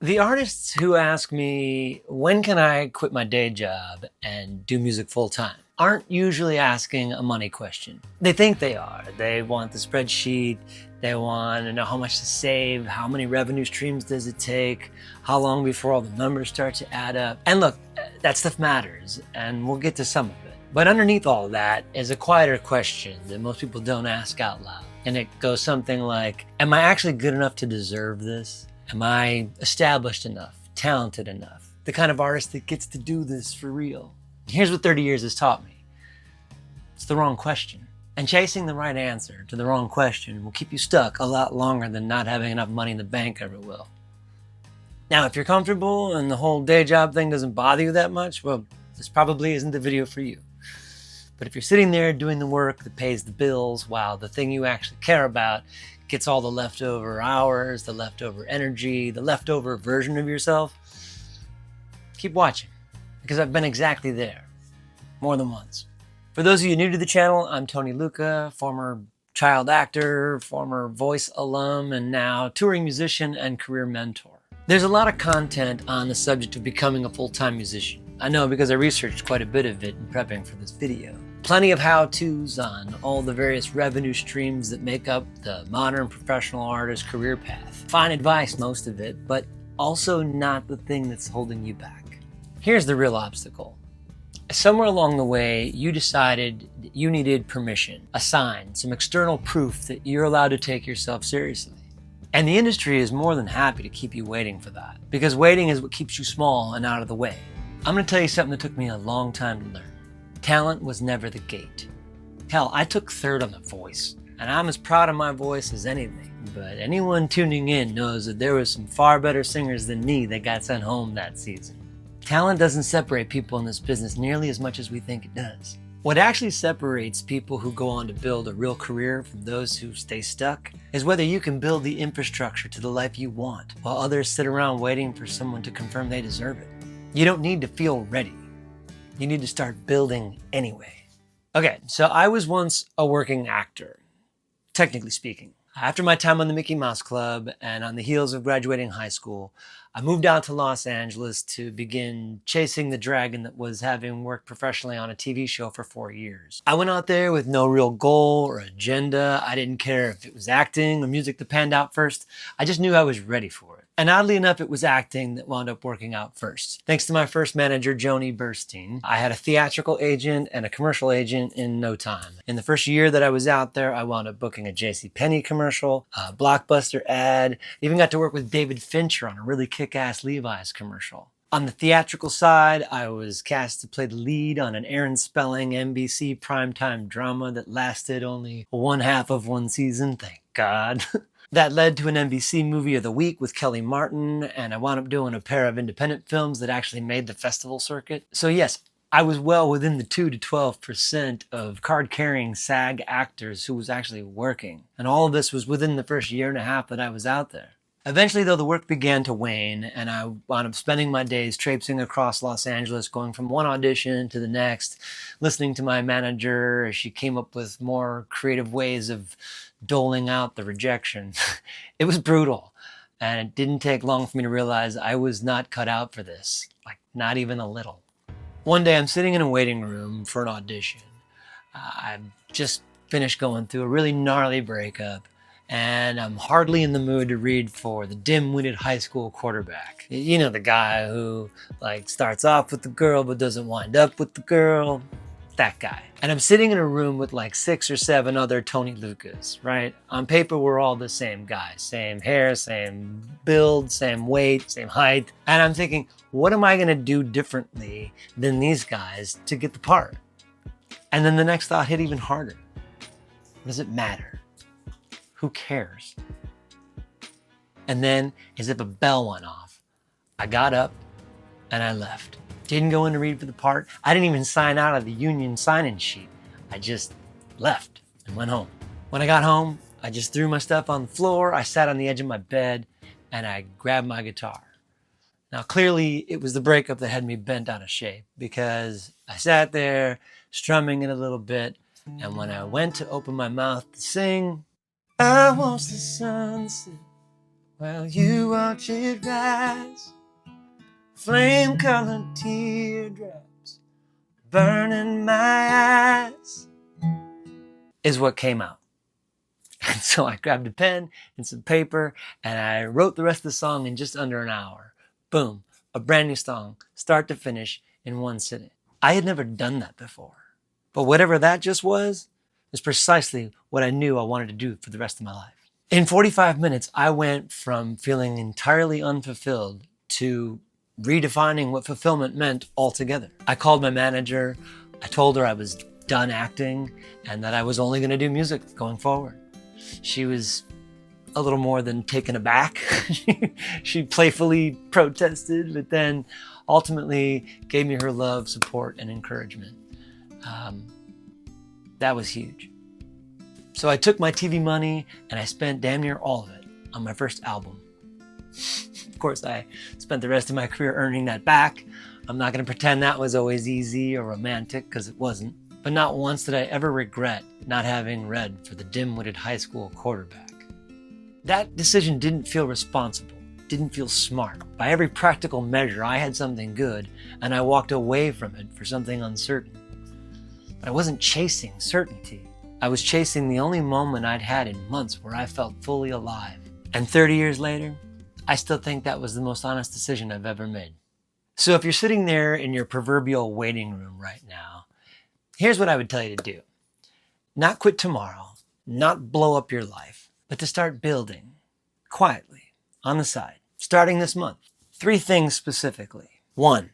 The artists who ask me, when can I quit my day job and do music full time, aren't usually asking a money question. They think they are. They want the spreadsheet. They want to know how much to save, how many revenue streams does it take, how long before all the numbers start to add up. And look, that stuff matters, and we'll get to some of it. But underneath all that is a quieter question that most people don't ask out loud. And it goes something like, am I actually good enough to deserve this? Am I established enough, talented enough, the kind of artist that gets to do this for real? Here's what 30 years has taught me. It's the wrong question. And chasing the right answer to the wrong question will keep you stuck a lot longer than not having enough money in the bank ever will. Now, if you're comfortable and the whole day job thing doesn't bother you that much, well, this probably isn't the video for you. But if you're sitting there doing the work that pays the bills while the thing you actually care about gets all the leftover hours, the leftover energy, the leftover version of yourself, keep watching, because I've been exactly there, more than once. For those of you new to the channel, I'm Tony Lucca, former child actor, former voice alum, and now touring musician and career mentor. There's a lot of content on the subject of becoming a full-time musician. I know because I researched quite a bit of it in prepping for this video. Plenty of how-tos on all the various revenue streams that make up the modern professional artist career path. Fine advice, most of it, but also not the thing that's holding you back. Here's the real obstacle. Somewhere along the way, you decided that you needed permission, a sign, some external proof that you're allowed to take yourself seriously. And the industry is more than happy to keep you waiting for that, because waiting is what keeps you small and out of the way. I'm going to tell you something that took me a long time to learn. Talent was never the gate. Hell, I took third on The Voice, and I'm as proud of my voice as anything. But anyone tuning in knows that there was some far better singers than me that got sent home that season. Talent doesn't separate people in this business nearly as much as we think it does. What actually separates people who go on to build a real career from those who stay stuck is whether you can build the infrastructure to the life you want, while others sit around waiting for someone to confirm they deserve it. You don't need to feel ready. You need to start building anyway. Okay, so I was once a working actor, technically speaking. After my time on the Mickey Mouse Club and on the heels of graduating high school, I moved out to Los Angeles to begin chasing the dragon that was having worked professionally on a TV show for 4 years. I went out there with no real goal or agenda. I didn't care if it was acting or music that panned out first. I just knew I was ready for it. And oddly enough, it was acting that wound up working out first. Thanks to my first manager, Joni Burstein, I had a theatrical agent and a commercial agent in no time. In the first year that I was out there, I wound up booking a JCPenney commercial, a Blockbuster ad, even got to work with David Fincher on a really kick-ass Levi's commercial. On the theatrical side, I was cast to play the lead on an Aaron Spelling NBC primetime drama that lasted only one half of one season, thank God. That led to an NBC Movie of the Week with Kelly Martin, and I wound up doing a pair of independent films that actually made the festival circuit. So yes, I was well within the 2 to 12% of card-carrying SAG actors who was actually working. And all of this was within the first year and a half that I was out there. Eventually, though, the work began to wane, and I wound up spending my days traipsing across Los Angeles, going from one audition to the next, listening to my manager as she came up with more creative ways of doling out the rejection. It was brutal, and it didn't take long for me to realize I was not cut out for this, like not even a little. One day I'm sitting in a waiting room for an audition. I've just finished going through a really gnarly breakup, and I'm hardly in the mood to read for the dim-witted high school quarterback. You know, the guy who starts off with the girl but doesn't wind up with the girl. That guy. And I'm sitting in a room with 6 or 7 other Tony Luccas, right? On paper, we're all the same guy. Same hair, same build, same weight, same height. And I'm thinking, what am I gonna do differently than these guys to get the part? And then the next thought hit even harder. Does it matter? Who cares? And then, as if a bell went off, I got up and I left. Didn't go in to read for the part. I didn't even sign out of the union sign-in sheet. I just left and went home. When I got home, I just threw my stuff on the floor. I sat on the edge of my bed and I grabbed my guitar. Now, clearly it was the breakup that had me bent out of shape, because I sat there strumming it a little bit. And when I went to open my mouth to sing, I watched the sunset Well, you watch it rise, flame-colored teardrops burning my eyes, is what came out. And so I grabbed a pen and some paper and I wrote the rest of the song in just under an hour. Boom, a brand new song, start to finish in one sitting. I had never done that before. But whatever that just was precisely what I knew I wanted to do for the rest of my life. In 45 minutes, I went from feeling entirely unfulfilled to redefining what fulfillment meant altogether. I called my manager, I told her I was done acting and that I was only going to do music going forward. She was a little more than taken aback. She playfully protested, but then ultimately gave me her love, support, and encouragement. That was huge. So I took my TV money and I spent damn near all of it on my first album. Of course, I spent the rest of my career earning that back. I'm not going to pretend that was always easy or romantic, because it wasn't. But not once did I ever regret not having read for the dim-witted high school quarterback. That decision didn't feel responsible, didn't feel smart. By every practical measure, I had something good, and I walked away from it for something uncertain. But I wasn't chasing certainty. I was chasing the only moment I'd had in months where I felt fully alive. And 30 years later, I still think that was the most honest decision I've ever made. So if you're sitting there in your proverbial waiting room right now, here's what I would tell you to do. Not quit tomorrow, not blow up your life, but to start building quietly on the side, starting this month. 3 things specifically. 1,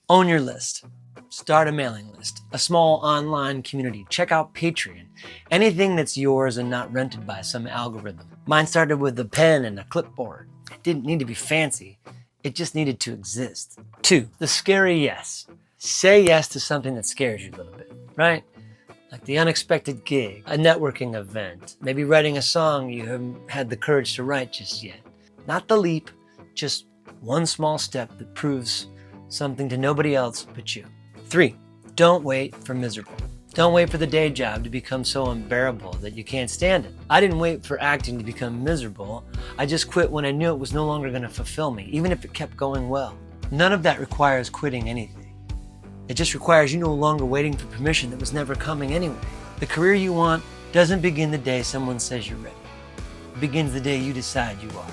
own your list. Start a mailing list, a small online community. Check out Patreon. Anything that's yours and not rented by some algorithm. Mine started with a pen and a clipboard. It didn't need to be fancy. It just needed to exist. 2, the scary yes. Say yes to something that scares you a little bit, right? Like the unexpected gig, a networking event, maybe writing a song you haven't had the courage to write just yet. Not the leap, just one small step that proves something to nobody else but you. 3, don't wait for miserable. Don't wait for the day job to become so unbearable that you can't stand it. I didn't wait for acting to become miserable. I just quit when I knew it was no longer going to fulfill me, even if it kept going well. None of that requires quitting anything. It just requires you no longer waiting for permission that was never coming anyway. The career you want doesn't begin the day someone says you're ready. It begins the day you decide you are.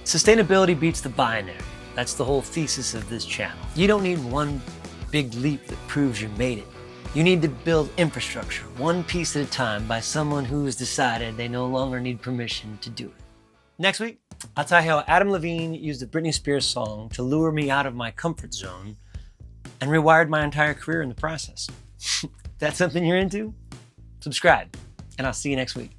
Sustainability beats the binary. That's the whole thesis of this channel. You don't need one big leap that proves you made it. You need to build infrastructure, one piece at a time, by someone who has decided they no longer need permission to do it. Next week, I'll tell you how Adam Levine used a Britney Spears song to lure me out of my comfort zone and rewired my entire career in the process. If that's something you're into? Subscribe, and I'll see you next week.